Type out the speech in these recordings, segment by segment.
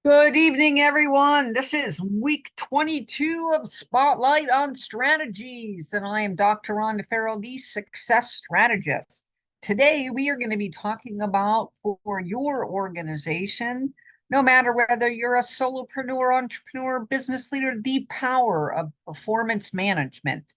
Good evening, everyone. This is week 22 of Spotlight on Strategies, and I am Dr. Rhonda Farrell, the success strategist. Today, we are going to be talking about for your organization, no matter whether you're a solopreneur, entrepreneur, business leader, the power of performance management.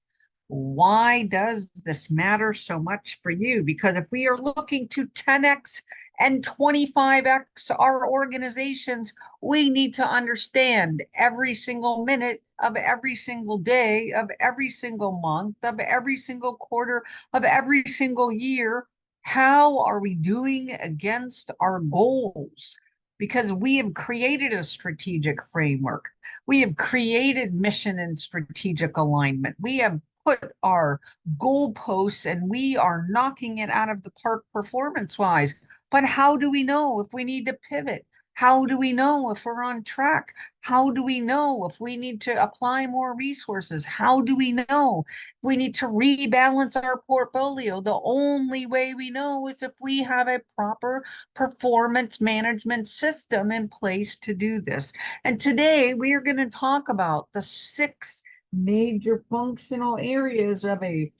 Why does this matter so much for you? Because if we are looking to 10x and 25x our organizations, we need to understand every single minute of every single day, of every single month, of every single quarter, of every single year. How are we doing against our goals? Because we have created a strategic framework. We have created mission and strategic alignment. We have put our goalposts and we are knocking it out of the park performance wise. But how do we know if we need to pivot? How do we know if we're on track? How do we know if we need to apply more resources? How do we know if we need to rebalance our portfolio? The only way we know is if we have a proper performance management system in place to do this. And today we are going to talk about the 6 major functional areas of a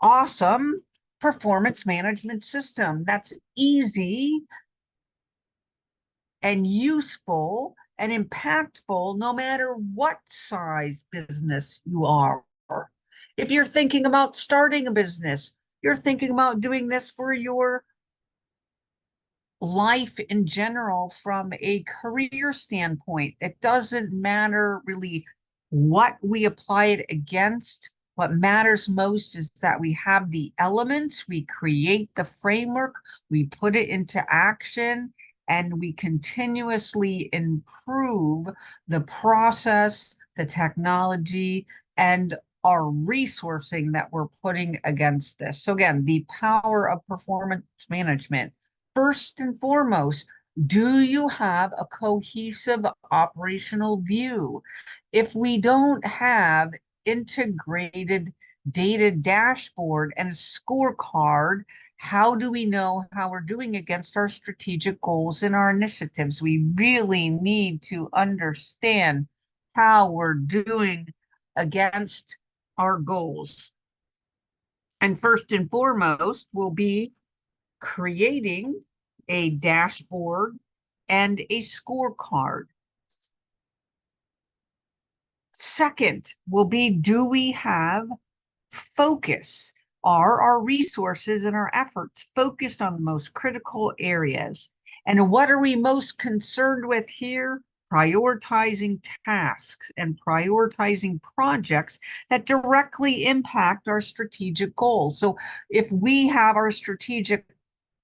awesome performance management system that's easy and useful and impactful no matter what size business you are. If you're thinking about starting a business, you're thinking about doing this for your life in general from a career standpoint, it doesn't matter really what we apply it against. What matters most is that we have the elements, we create the framework, we put it into action, and we continuously improve the process, the technology, and our resourcing that we're putting against this. So again, the power of performance management. First and foremost, do you have a cohesive operational view? If we don't have integrated data dashboard and a scorecard, how do we know how we're doing against our strategic goals and our initiatives? We really need to understand how we're doing against our goals. And first and foremost will be creating a dashboard and a scorecard. Second will be, do we have focus? Are our resources and our efforts focused on the most critical areas? And what are we most concerned with here? Prioritizing tasks and prioritizing projects that directly impact our strategic goals. So if we have our strategic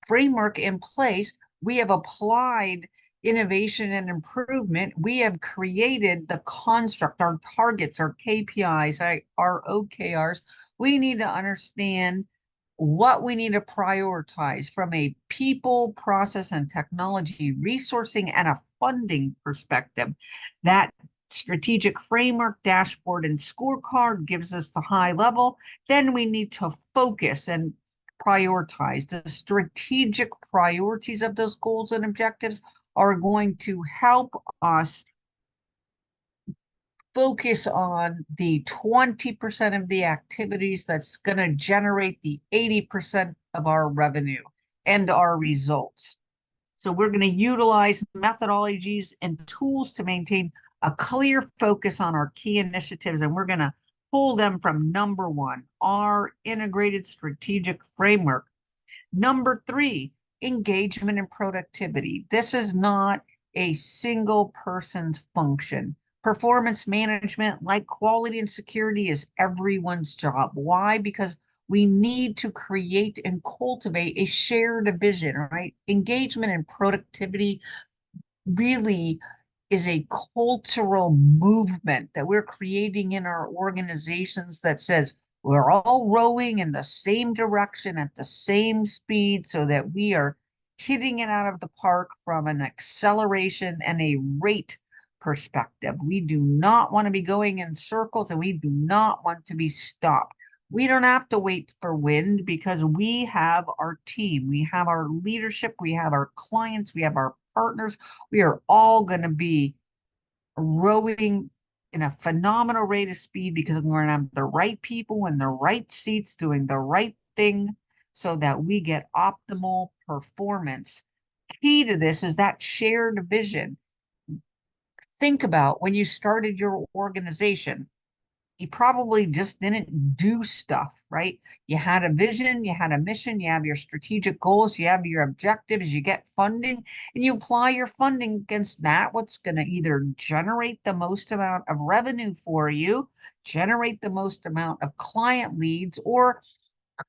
framework in place, we have applied innovation and improvement. We have created the construct, our targets, our KPIs, our OKRs. We need to understand what we need to prioritize from a people, process, and technology resourcing and a funding perspective. That strategic framework, dashboard, and scorecard gives us the high level. Then we need to focus and prioritize. The strategic priorities of those goals and objectives are going to help us focus on the 20% of the activities that's going to generate the 80% of our revenue and our results. So we're going to utilize methodologies and tools to maintain a clear focus on our key initiatives, and we're going to pull them from number 1, our integrated strategic framework. Number 3, engagement and productivity. This is not a single person's function. Performance management, like quality and security, is everyone's job. Why? Because we need to create and cultivate a shared vision, right? Engagement and productivity really is a cultural movement that we're creating in our organizations that says we're all rowing in the same direction at the same speed so that we are hitting it out of the park from an acceleration and a rate perspective. We do not want to be going in circles and we do not want to be stopped. We don't have to wait for wind because we have our team, we have our leadership, we have our clients, we have our partners. We are all going to be rowing in a phenomenal rate of speed because we're going to have the right people in the right seats doing the right thing so that we get optimal performance. Key to this is that shared vision. Think about when you started your organization, you probably just didn't do stuff, right? You had a vision, you had a mission, you have your strategic goals, you have your objectives, you get funding, and you apply your funding against that. What's going to either generate the most amount of revenue for you, generate the most amount of client leads, or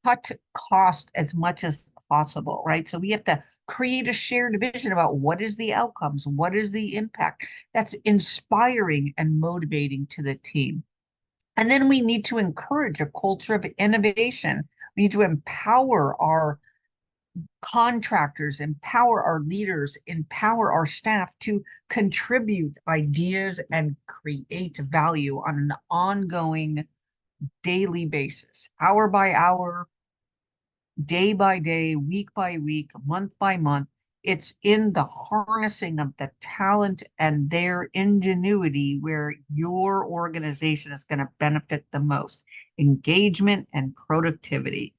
cut cost as much as possible, right? So we have to create a shared vision about what is the outcomes, what is the impact that's inspiring and motivating to the team. And then we need to encourage a culture of innovation. We need to empower our contractors, empower our leaders, empower our staff to contribute ideas and create value on an ongoing daily basis, hour by hour, day by day, week by week, month by month. It's in the harnessing of the talent and their ingenuity where your organization is going to benefit the most. Engagement and productivity.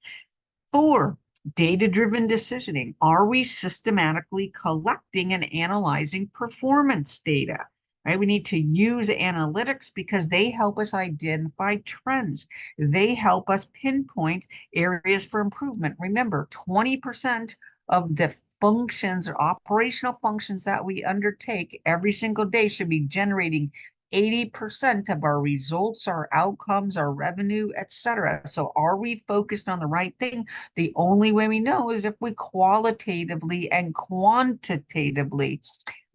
4, data-driven decisioning. Are we systematically collecting and analyzing performance data? Right? We need to use analytics because they help us identify trends. They help us pinpoint areas for improvement. Remember, 20% of the functions or operational functions that we undertake every single day should be generating 80% of our results, our outcomes, our revenue, etc. So are we focused on the right thing? The only way we know is if we qualitatively and quantitatively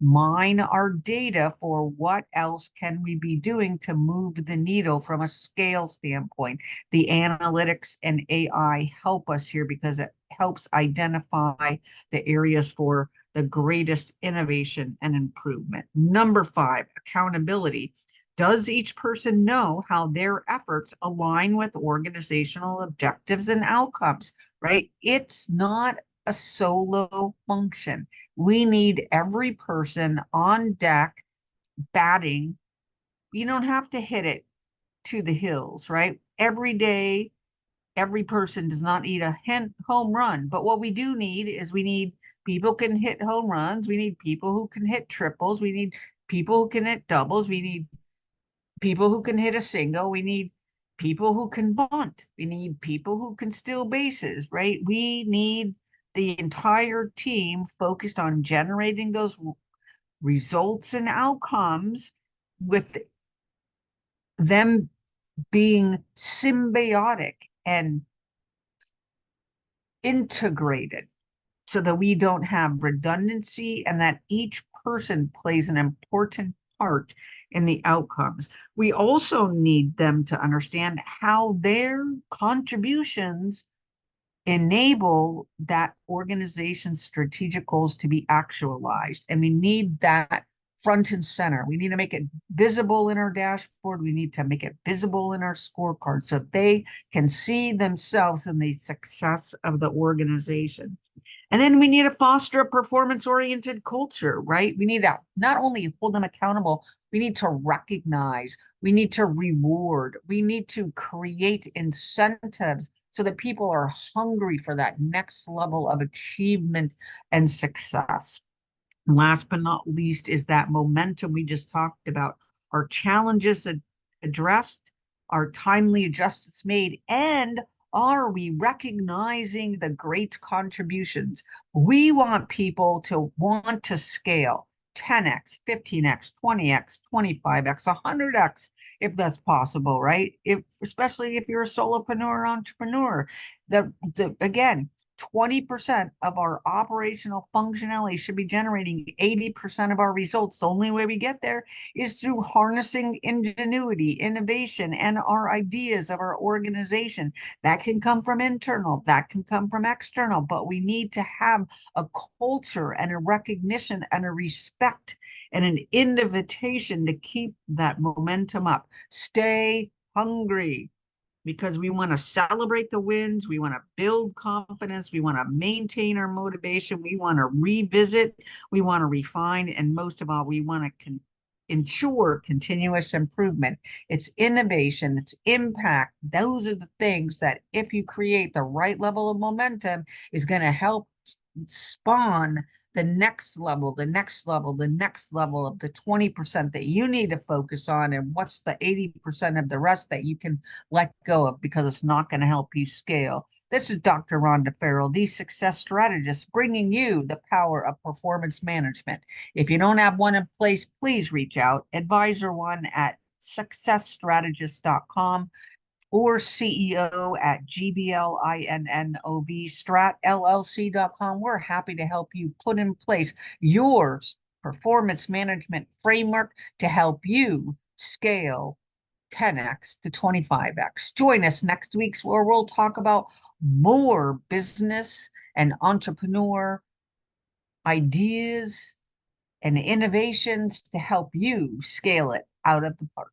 mine our data for what else can we be doing to move the needle from a scale standpoint. The analytics and AI help us here because it helps identify the areas for the greatest innovation and improvement. Number 5, accountability. Does each person know how their efforts align with organizational objectives and outcomes, right? It's not a solo function. We need every person on deck batting. You don't have to hit it to the hills, right? Every day, every person does not need a home run. But what we do need is we need people who can hit home runs. We need people who can hit triples. We need people who can hit doubles. We need people who can hit a single. We need people who can bunt. We need people who can steal bases, right? We need the entire team focused on generating those results and outcomes with them being symbiotic and integrated so that we don't have redundancy and that each person plays an important part in the outcomes. We also need them to understand how their contributions enable that organization's strategic goals to be actualized. And we need that front and center. We need to make it visible in our dashboard. We need to make it visible in our scorecard so they can see themselves in the success of the organization. And then we need to foster a performance-oriented culture, right? We need to not only hold them accountable, we need to recognize, we need to reward, we need to create incentives so that people are hungry for that next level of achievement and success. And last but not least is that momentum we just talked about. Our challenges addressed, our timely adjustments made, and are we recognizing the great contributions? We want people to want to scale 10x, 15x, 20x, 25x, 100x, if that's possible, right? If especially if you're a solopreneur entrepreneur, again, 20% of our operational functionality should be generating 80% of our results. The only way we get there is through harnessing ingenuity, innovation, and our ideas of our organization. That can come from internal, that can come from external, but we need to have a culture and a recognition and a respect and an invitation to keep that momentum up. Stay hungry. because we want to celebrate the wins. We want to build confidence. We want to maintain our motivation. We want to revisit. We want to refine. And most of all, we want to ensure continuous improvement. It's innovation, it's impact. Those are the things that, if you create the right level of momentum, is going to help spawn the next level, the next level, the next level of the 20% that you need to focus on. And what's the 80% of the rest that you can let go of, because it's not going to help you scale. This is Dr. Rhonda Farrell, the success strategist, bringing you the power of performance management. If you don't have one in place, please reach out. Advisor one at successstrategist.com or CEO at GBLINNOV Strat We're happy to help you put in place your performance management framework to help you scale 10x to 25x. Join us next week where we'll talk about more business and entrepreneur ideas and innovations to help you scale it out of the park.